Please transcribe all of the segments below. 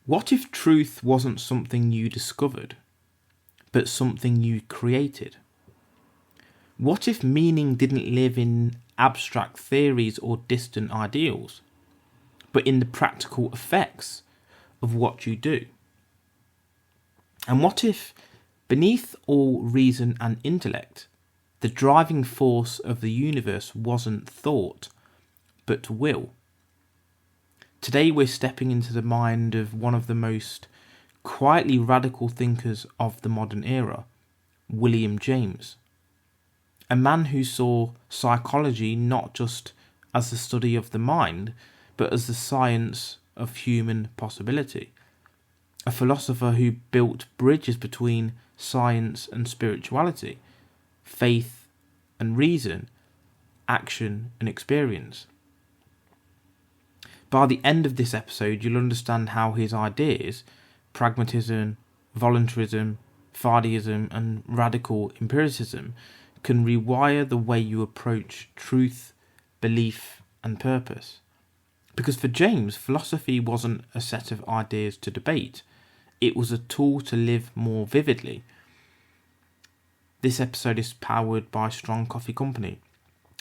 What if truth wasn't something you discovered, but something you created? What if meaning didn't live in abstract theories or distant ideals, but in the practical effects of what you do? And what if, beneath all reason and intellect, the driving force of the universe wasn't thought, but will? Today we're stepping into the mind of one of the most quietly radical thinkers of the modern era, William James. A man who saw psychology not just as the study of the mind, but as the science of human possibility. A philosopher who built bridges between science and spirituality, faith and reason, action and experience. By the end of this episode, you'll understand how his ideas, pragmatism, voluntarism, Fideism and radical empiricism, can rewire the way you approach truth, belief and purpose. Because for James, philosophy wasn't a set of ideas to debate, it was a tool to live more vividly. This episode is powered by Strong Coffee Company,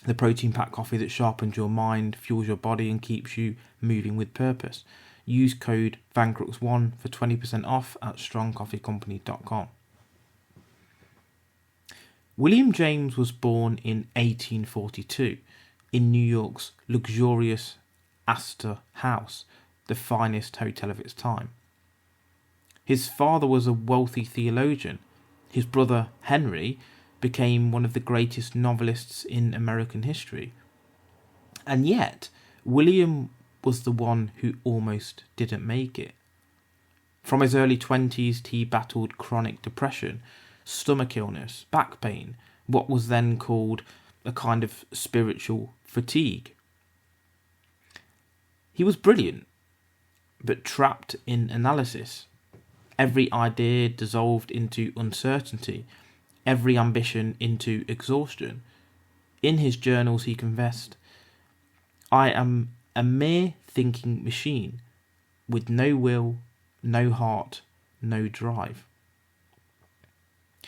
the protein-packed coffee that sharpens your mind, fuels your body and keeps you moving with purpose. Use code Vancrux1 for 20% off at strongcoffeecompany.com. William James was born in 1842 in New York's luxurious Astor House, the finest hotel of its time. His father was a wealthy theologian. His brother Henry became one of the greatest novelists in American history. And yet, William was the one who almost didn't make it. From his early 20s, he battled chronic depression, stomach illness, back pain, what was then called a kind of spiritual fatigue. He was brilliant, but trapped in analysis. Every idea dissolved into uncertainty, every ambition into exhaustion. In his journals he confessed, "I am a mere thinking machine, with no will, no heart, no drive."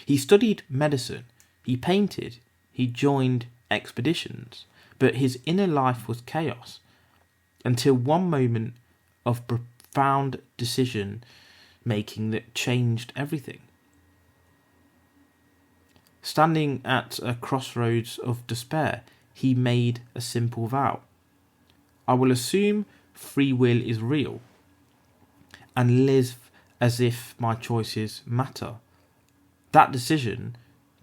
He studied medicine, he painted, he joined expeditions, but his inner life was chaos, until one moment of profound decision making that changed everything. Standing at a crossroads of despair, he made a simple vow. "I will assume free will is real and live as if my choices matter." That decision,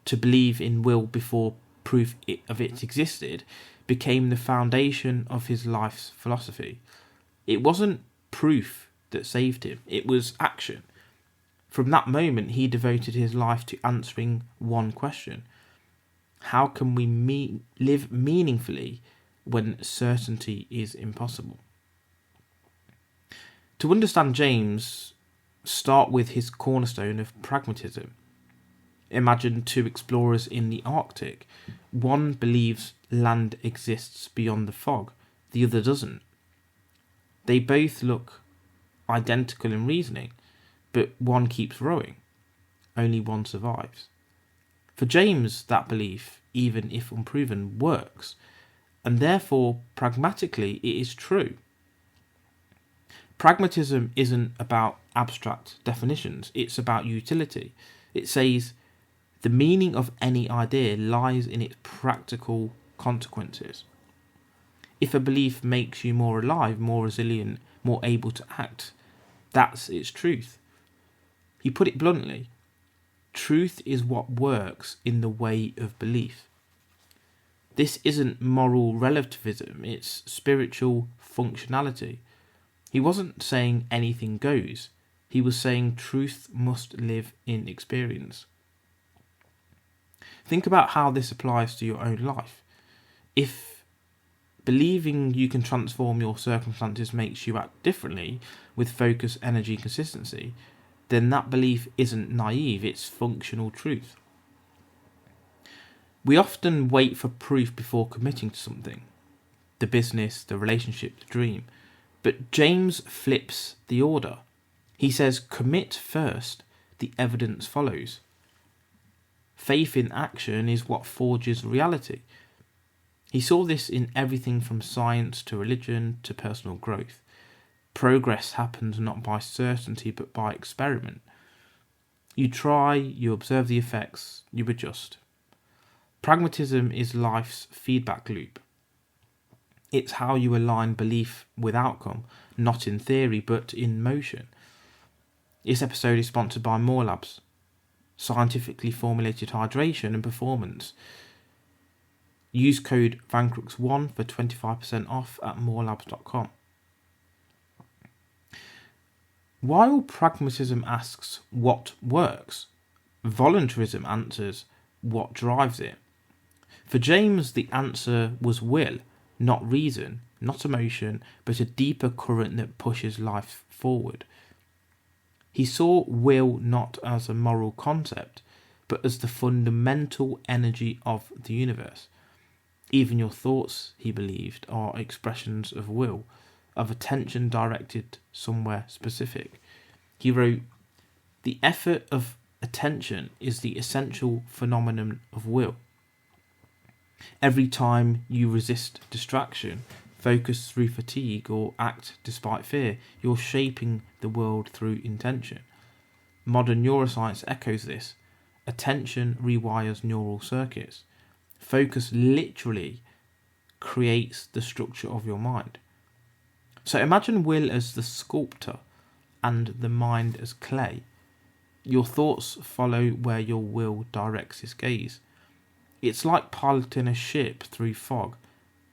to believe in will before proof of it existed, became the foundation of his life's philosophy. It wasn't proof that saved him, it was action. From that moment, he devoted his life to answering one question: how can we live meaningfully when certainty is impossible? To understand James, start with his cornerstone of pragmatism. Imagine two explorers in the Arctic. One believes land exists beyond the fog, the other doesn't. They both look identical in reasoning, but one keeps rowing. Only one survives. For James, that belief, even if unproven, works, and therefore, pragmatically, it is true. Pragmatism isn't about abstract definitions, it's about utility. It says the meaning of any idea lies in its practical consequences. If a belief makes you more alive, more resilient, more able to act, that's its truth. He put it bluntly, truth is what works in the way of belief. This isn't moral relativism, it's spiritual functionality. He wasn't saying anything goes, he was saying truth must live in experience. Think about how this applies to your own life. If believing you can transform your circumstances makes you act differently with focus, energy, consistency, then that belief isn't naive, it's functional truth. We often wait for proof before committing to something. The business, the relationship, the dream. But James flips the order. He says, commit first, the evidence follows. Faith in action is what forges reality. He saw this in everything from science to religion to personal growth. Progress happens not by certainty but by experiment. You try, you observe the effects, you adjust. Pragmatism is life's feedback loop. It's how you align belief with outcome, not in theory but in motion. This episode is sponsored by More Labs, scientifically formulated hydration and performance. Use code Vancrux1 for 25% off at morelabs.com. While pragmatism asks what works, voluntarism answers what drives it. For James, the answer was will, not reason, not emotion, but a deeper current that pushes life forward. He saw will not as a moral concept, but as the fundamental energy of the universe. Even your thoughts, he believed, are expressions of will, of attention directed somewhere specific. He wrote, "The effort of attention is the essential phenomenon of will. Every time you resist distraction, focus through fatigue, or act despite fear, you're shaping the world through intention. Modern neuroscience echoes this. Attention rewires neural circuits. Focus literally creates the structure of your mind." So imagine will as the sculptor and the mind as clay. Your thoughts follow where your will directs its gaze. It's like piloting a ship through fog.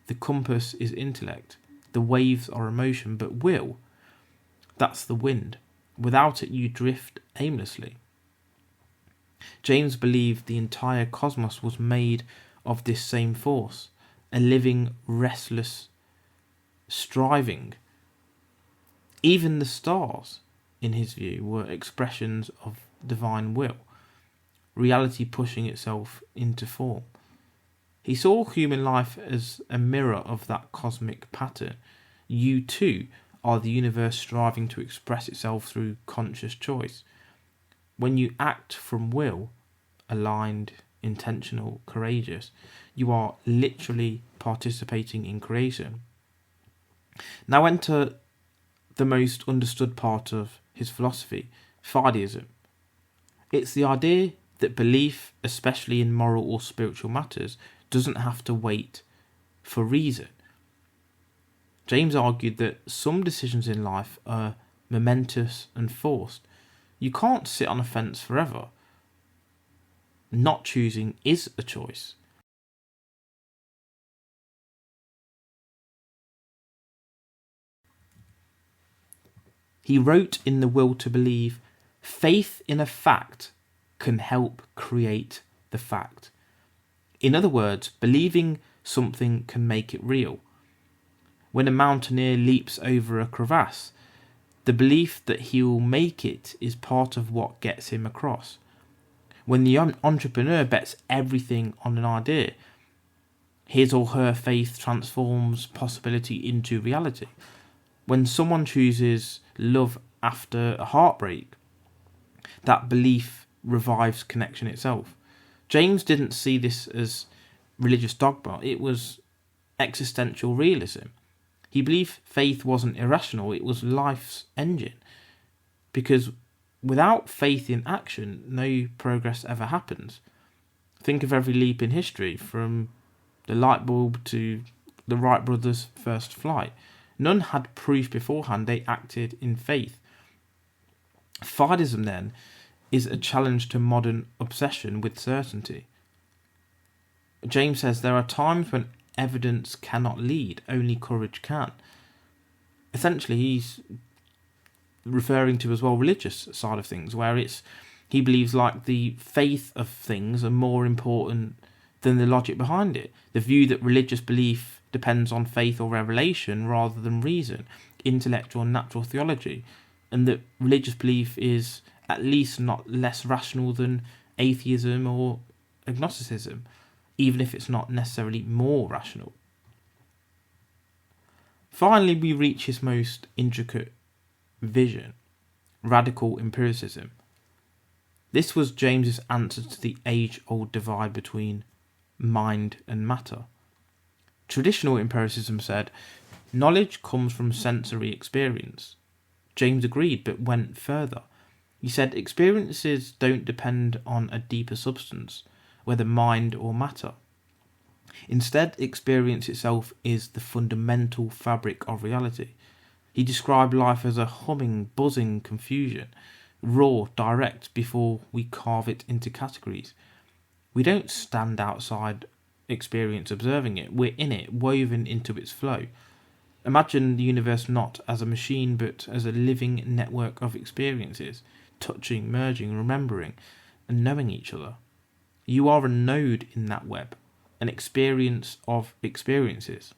The compass is intellect, the waves are emotion, but will, that's the wind. Without it, you drift aimlessly. James believed the entire cosmos was made of this same force, a living, restless striving. Even the stars, in his view, were expressions of divine will, reality pushing itself into form. He saw human life as a mirror of that cosmic pattern. You too are the universe striving to express itself through conscious choice. When you act from will, aligned, intentional, courageous, you are literally participating in creation. Now enter the most understood part of his philosophy, Fideism. It's the idea that belief, especially in moral or spiritual matters, doesn't have to wait for reason. James argued that some decisions in life are momentous and forced. You can't sit on a fence forever. Not choosing is a choice. He wrote in The Will to Believe, "Faith in a fact can help create the fact." In other words, believing something can make it real. When a mountaineer leaps over a crevasse, the belief that he will make it is part of what gets him across. When the entrepreneur bets everything on an idea, his or her faith transforms possibility into reality. When someone chooses love after a heartbreak, that belief revives connection itself. James didn't see this as religious dogma, it was existential realism. He believed faith wasn't irrational, it was life's engine. Because without faith in action, no progress ever happens. Think of every leap in history, from the light bulb to the Wright brothers' first flight. None had proof beforehand, they acted in faith. Fideism, then, is a challenge to modern obsession with certainty. James says there are times when evidence cannot lead, only courage can. Essentially, he's referring to as well religious side of things, where he believes like the faith of things are more important than the logic behind it. The view that religious belief depends on faith or revelation rather than reason, intellect or natural theology, and that religious belief is at least not less rational than atheism or agnosticism, even if it's not necessarily more rational. Finally, we reach his most intricate vision, radical empiricism. This was James's answer to the age-old divide between mind and matter. Traditional empiricism said, knowledge comes from sensory experience. James agreed, but went further. He said experiences don't depend on a deeper substance, whether mind or matter. Instead, experience itself is the fundamental fabric of reality. He described life as a humming, buzzing confusion, raw, direct, before we carve it into categories. We don't stand outside experience observing it, we're in it, woven into its flow. Imagine the universe not as a machine, but as a living network of experiences, touching, merging, remembering, and knowing each other. You are a node in that web, an experience of experiences.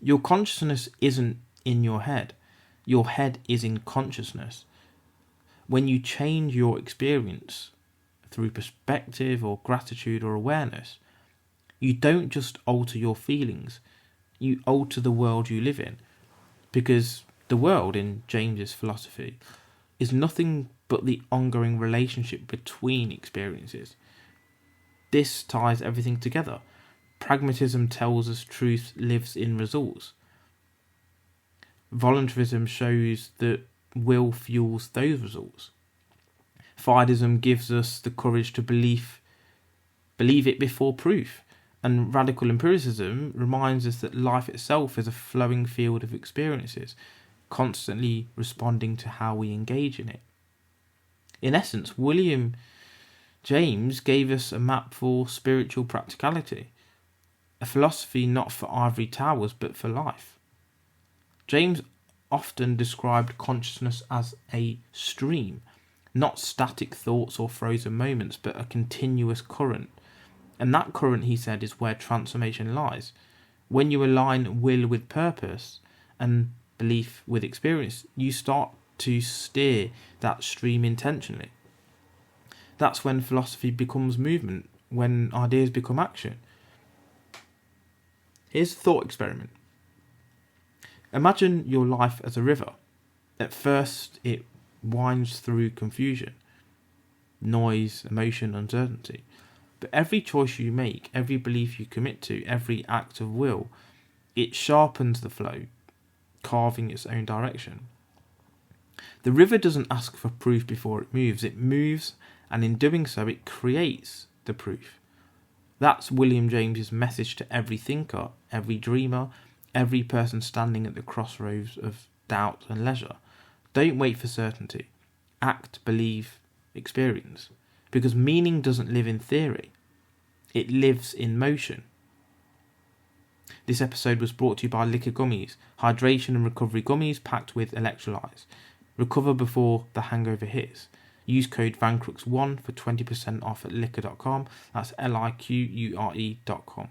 Your consciousness isn't in your head is in consciousness. When you change your experience through perspective or gratitude or awareness, you don't just alter your feelings, you alter the world you live in. Because the world, in James's philosophy, is nothing but the ongoing relationship between experiences. This ties everything together. Pragmatism tells us truth lives in results. Voluntarism shows that will fuels those results. Fideism gives us the courage to believe it before proof. And radical empiricism reminds us that life itself is a flowing field of experiences, constantly responding to how we engage in it. In essence, William James gave us a map for spiritual practicality, a philosophy not for ivory towers but for life. James often described consciousness as a stream, not static thoughts or frozen moments, but a continuous current. And that current, he said, is where transformation lies. When you align will with purpose and belief with experience, you start to steer that stream intentionally. That's when philosophy becomes movement, when ideas become action. Here's a thought experiment. Imagine your life as a river. At first, it winds through confusion, noise, emotion, uncertainty. But every choice you make, every belief you commit to, every act of will, it sharpens the flow, carving its own direction. The river doesn't ask for proof before it moves, and in doing so it creates the proof. That's William James's message to every thinker, every dreamer, every person standing at the crossroads of doubt and leisure. Don't wait for certainty. Act, believe, experience. Because meaning doesn't live in theory. It lives in motion. This episode was brought to you by Liquor Gummies, hydration and recovery gummies packed with electrolytes. Recover before the hangover hits. Use code Vancrux1 for 20% off at liquor.com. That's liquure.com.